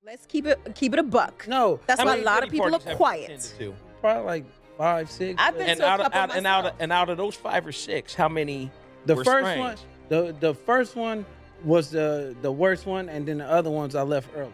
Let's keep it a buck. No, That's how why a many lot of birthday people are parties have you quiet. attended to? Probably like 5, 6. I've been but- to a couple myself. and out of those 5 or 6, how many The were first strange? one, the first one was the worst one, and then the other ones I left early.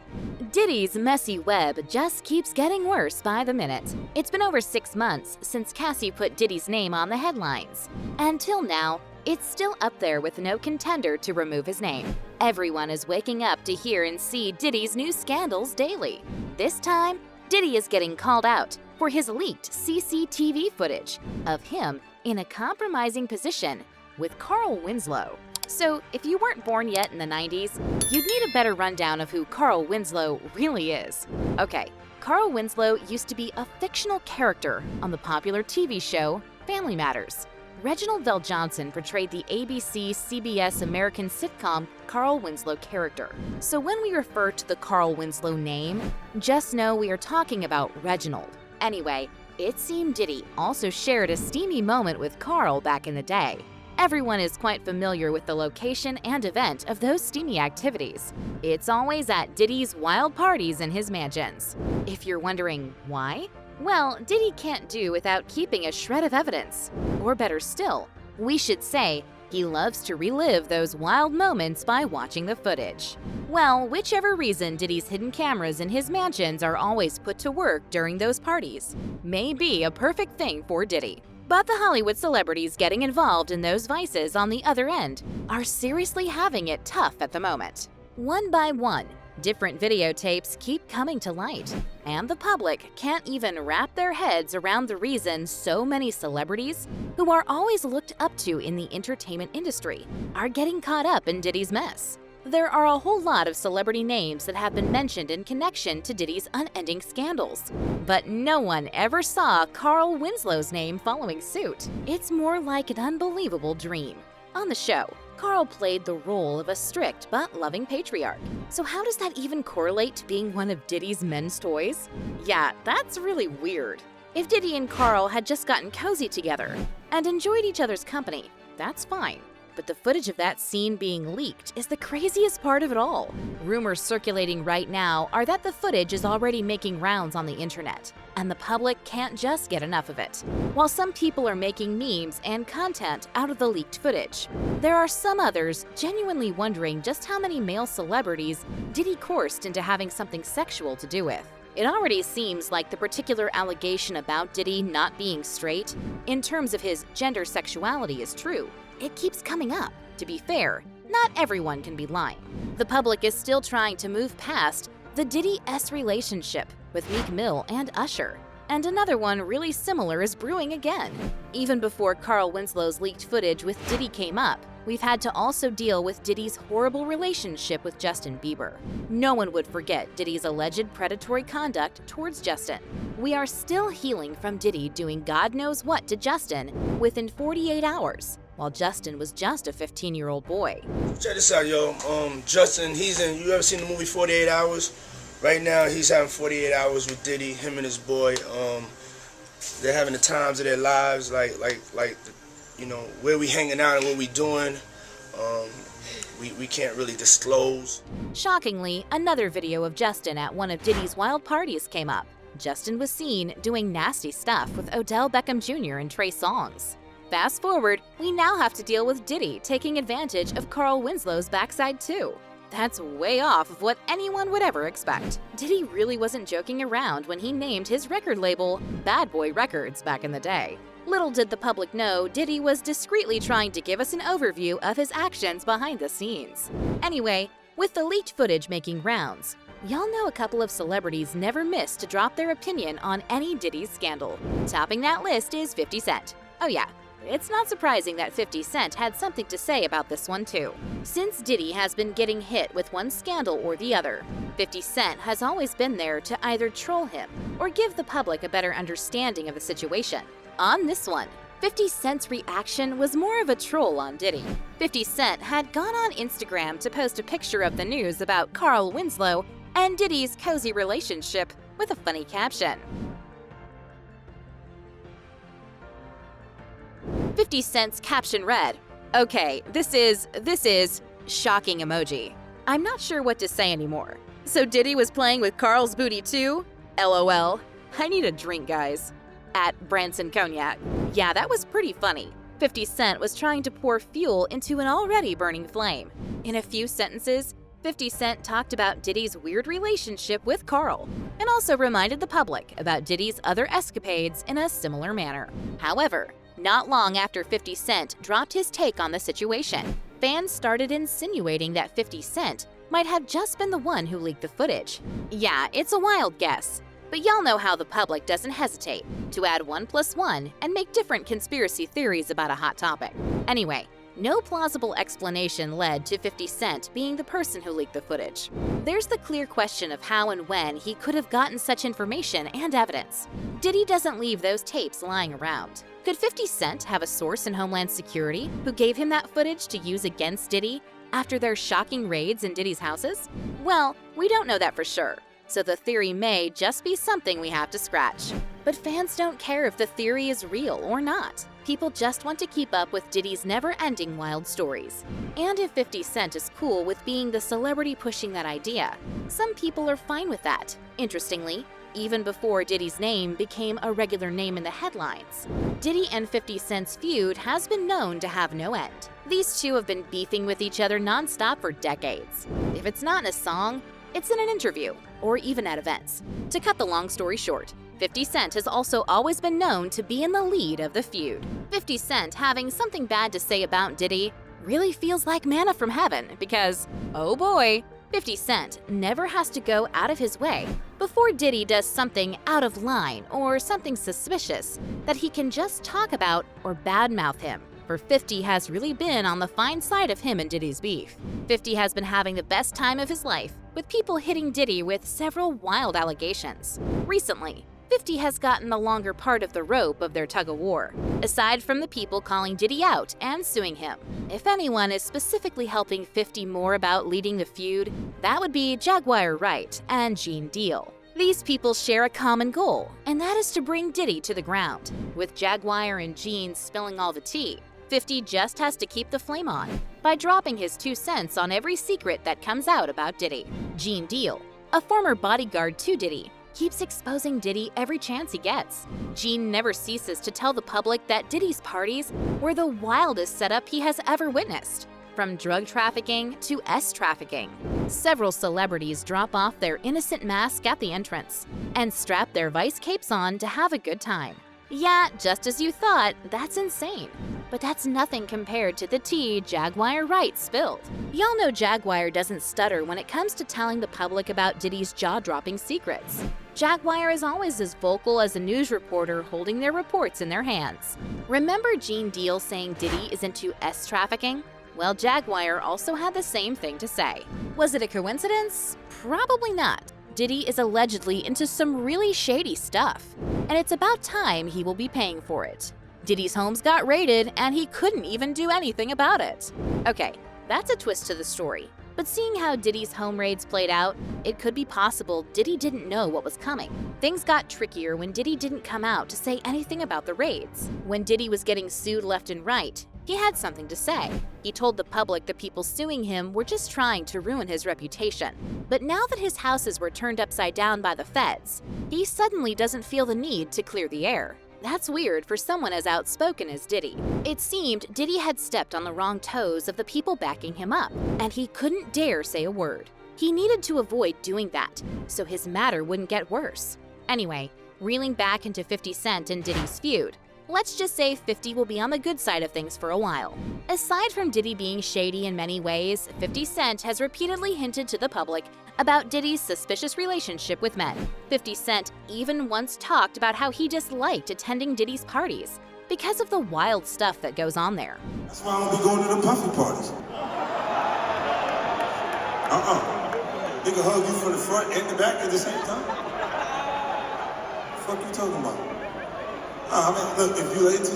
Diddy's messy web just keeps getting worse by the minute. It's been over 6 months since Cassie put Diddy's name on the headlines. Until now, it's still up there with no contender to remove his name. Everyone is waking up to hear and see Diddy's new scandals daily. This time, Diddy is getting called out for his leaked CCTV footage of him in a compromising position with Carl Winslow. So, if you weren't born yet in the 90s, you'd need a better rundown of who Carl Winslow really is. Okay, Carl Winslow used to be a fictional character on the popular TV show Family Matters. Reginald VelJohnson portrayed the ABC-CBS American sitcom Carl Winslow character. So when we refer to the Carl Winslow name, just know we are talking about Reginald. Anyway, it seemed Diddy also shared a steamy moment with Carl back in the day. Everyone is quite familiar with the location and event of those steamy activities. It's always at Diddy's wild parties in his mansions. If you're wondering why, well, Diddy can't do without keeping a shred of evidence. Or better still, we should say he loves to relive those wild moments by watching the footage. Well, whichever reason Diddy's hidden cameras in his mansions are always put to work during those parties may be a perfect thing for Diddy. But the Hollywood celebrities getting involved in those vices on the other end are seriously having it tough at the moment. One by one, different videotapes keep coming to light, and the public can't even wrap their heads around the reason so many celebrities, who are always looked up to in the entertainment industry, are getting caught up in Diddy's mess. There are a whole lot of celebrity names that have been mentioned in connection to Diddy's unending scandals, but no one ever saw Carl Winslow's name following suit. It's more like an unbelievable dream. On the show, Carl played the role of a strict but loving patriarch. So how does that even correlate to being one of Diddy's men's toys? Yeah, that's really weird. If Diddy and Carl had just gotten cozy together and enjoyed each other's company, that's fine. But the footage of that scene being leaked is the craziest part of it all. Rumors circulating right now are that the footage is already making rounds on the internet, and the public can't just get enough of it. While some people are making memes and content out of the leaked footage, there are some others genuinely wondering just how many male celebrities Diddy coerced into having something sexual to do with. It already seems like the particular allegation about Diddy not being straight, in terms of his gender sexuality, is true. It keeps coming up. To be fair, not everyone can be lying. The public is still trying to move past the Diddy-esque relationship with Meek Mill and Usher, and another one really similar is brewing again. Even before Carl Winslow's leaked footage with Diddy came up, we've had to also deal with Diddy's horrible relationship with Justin Bieber. No one would forget Diddy's alleged predatory conduct towards Justin. We are still healing from Diddy doing God knows what to Justin within 48 hours. While Justin was just a 15-year-old boy. Check this out, yo. Justin, you ever seen the movie 48 Hours? Right now, he's having 48 hours with Diddy, him and his boy. They're having the times of their lives, like, you know, where we hanging out and what we doing. We can't really disclose. Shockingly, another video of Justin at one of Diddy's wild parties came up. Justin was seen doing nasty stuff with Odell Beckham Jr. and Trey Songz. Fast forward, we now have to deal with Diddy taking advantage of Carl Winslow's backside too. That's way off of what anyone would ever expect. Diddy really wasn't joking around when he named his record label Bad Boy Records back in the day. Little did the public know Diddy was discreetly trying to give us an overview of his actions behind the scenes. Anyway, with the leaked footage making rounds, y'all know a couple of celebrities never miss to drop their opinion on any Diddy scandal. Topping that list is 50 Cent. Oh yeah. It's not surprising that 50 Cent had something to say about this one too. Since Diddy has been getting hit with one scandal or the other, 50 Cent has always been there to either troll him or give the public a better understanding of the situation. On this one, 50 Cent's reaction was more of a troll on Diddy. 50 Cent had gone on Instagram to post a picture of the news about Carl Winslow and Diddy's cozy relationship with a funny caption. 50 Cent's caption read, "Okay, this is shocking emoji. I'm not sure what to say anymore. So Diddy was playing with Carl's booty too? LOL. I need a drink, guys. At Branson Cognac. Yeah, that was pretty funny. 50 Cent was trying to pour fuel into an already burning flame. In a few sentences, 50 Cent talked about Diddy's weird relationship with Carl, and also reminded the public about Diddy's other escapades in a similar manner. However, not long after 50 Cent dropped his take on the situation, fans started insinuating that 50 Cent might have just been the one who leaked the footage. Yeah, it's a wild guess, but y'all know how the public doesn't hesitate to add 1 + 1 and make different conspiracy theories about a hot topic. Anyway, no plausible explanation led to 50 Cent being the person who leaked the footage. There's the clear question of how and when he could have gotten such information and evidence. Diddy doesn't leave those tapes lying around. Could 50 Cent have a source in Homeland Security who gave him that footage to use against Diddy after their shocking raids in Diddy's houses? Well, we don't know that for sure, so the theory may just be something we have to scratch. But fans don't care if the theory is real or not. People just want to keep up with Diddy's never-ending wild stories. And if 50 Cent is cool with being the celebrity pushing that idea, some people are fine with that. Interestingly, even before Diddy's name became a regular name in the headlines, Diddy and 50 Cent's feud has been known to have no end. These two have been beefing with each other nonstop for decades. If it's not in a song, it's in an interview, or even at events. To cut the long story short, 50 Cent has also always been known to be in the lead of the feud. 50 Cent having something bad to say about Diddy really feels like manna from heaven because, oh boy, 50 Cent never has to go out of his way before Diddy does something out of line or something suspicious that he can just talk about or badmouth him. For 50 has really been on the fine side of him and Diddy's beef. 50 has been having the best time of his life, with people hitting Diddy with several wild allegations. Recently, 50 has gotten the longer part of the rope of their tug-of-war, aside from the people calling Diddy out and suing him. If anyone is specifically helping 50 more about leading the feud, that would be Jaguar Wright and Gene Deal. These people share a common goal, and that is to bring Diddy to the ground. With Jaguar and Gene spilling all the tea, 50 just has to keep the flame on by dropping his 2 cents on every secret that comes out about Diddy. Gene Deal, a former bodyguard to Diddy, keeps exposing Diddy every chance he gets. Gene never ceases to tell the public that Diddy's parties were the wildest setup he has ever witnessed. From drug trafficking to S-trafficking. Several celebrities drop off their innocent mask at the entrance and strap their vice capes on to have a good time. Yeah, just as you thought, that's insane. But that's nothing compared to the tea Jaguar Wright spilled. Y'all know Jaguar doesn't stutter when it comes to telling the public about Diddy's jaw-dropping secrets. Jaguar is always as vocal as a news reporter holding their reports in their hands. Remember Gene Deal saying Diddy is into S-trafficking? Well, Jaguar also had the same thing to say. Was it a coincidence? Probably not. Diddy is allegedly into some really shady stuff, and it's about time he will be paying for it. Diddy's homes got raided, and he couldn't even do anything about it. Okay, that's a twist to the story. But seeing how Diddy's home raids played out, it could be possible Diddy didn't know what was coming. Things got trickier when Diddy didn't come out to say anything about the raids. When Diddy was getting sued left and right, he had something to say. He told the public the people suing him were just trying to ruin his reputation. But now that his houses were turned upside down by the feds, he suddenly doesn't feel the need to clear the air. That's weird for someone as outspoken as Diddy. It seemed Diddy had stepped on the wrong toes of the people backing him up, and he couldn't dare say a word. He needed to avoid doing that, so his matter wouldn't get worse. Anyway, reeling back into 50 Cent and Diddy's feud, let's just say 50 will be on the good side of things for a while. Aside from Diddy being shady in many ways, 50 Cent has repeatedly hinted to the public about Diddy's suspicious relationship with men. 50 Cent even once talked about how he disliked attending Diddy's parties because of the wild stuff that goes on there. That's why I don't be going to the puffy parties. Nigga hug you from the front and the back at the same time. What the fuck you talking about? Look, if you into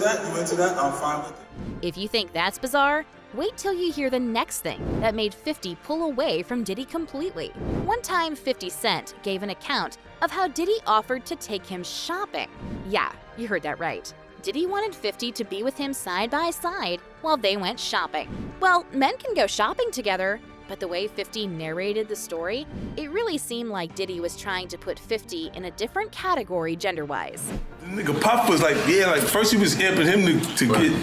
that, I'm fine with it. If you think that's bizarre, wait till you hear the next thing that made 50 pull away from Diddy completely. One time, 50 Cent gave an account of how Diddy offered to take him shopping. Yeah, you heard that right. Diddy wanted 50 to be with him side by side while they went shopping. Well, men can go shopping together, But the way 50 narrated the story, it really seemed like Diddy was trying to put 50 in a different category gender-wise. The nigga Puff was like, yeah, like first he was amping him to get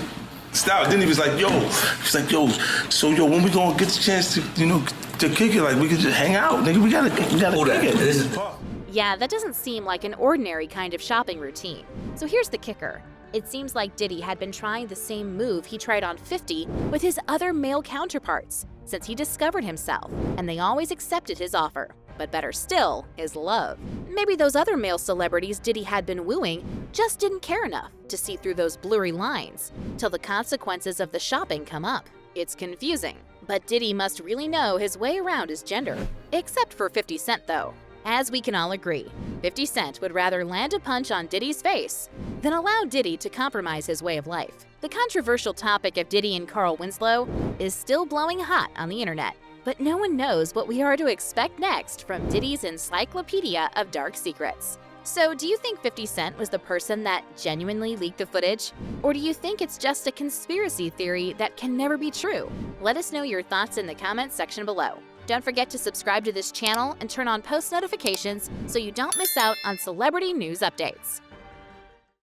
stout. Then he was like, so when we gonna get the chance to, to kick it? Like we could just hang out, nigga. We gotta kick it. This is Puff. Yeah, that doesn't seem like an ordinary kind of shopping routine. So here's the kicker. It seems like Diddy had been trying the same move he tried on 50 with his other male counterparts since he discovered himself, and they always accepted his offer. But better still, his love. Maybe those other male celebrities Diddy had been wooing just didn't care enough to see through those blurry lines till the consequences of the shopping come up. It's confusing, but Diddy must really know his way around his gender. Except for 50 Cent though. As we can all agree, 50 Cent would rather land a punch on Diddy's face than allow Diddy to compromise his way of life. The controversial topic of Diddy and Carl Winslow is still blowing hot on the internet, but no one knows what we are to expect next from Diddy's encyclopedia of dark secrets. So do you think 50 Cent was the person that genuinely leaked the footage? Or do you think it's just a conspiracy theory that can never be true? Let us know your thoughts in the comments section below. Don't forget to subscribe to this channel and turn on post notifications so you don't miss out on celebrity news updates.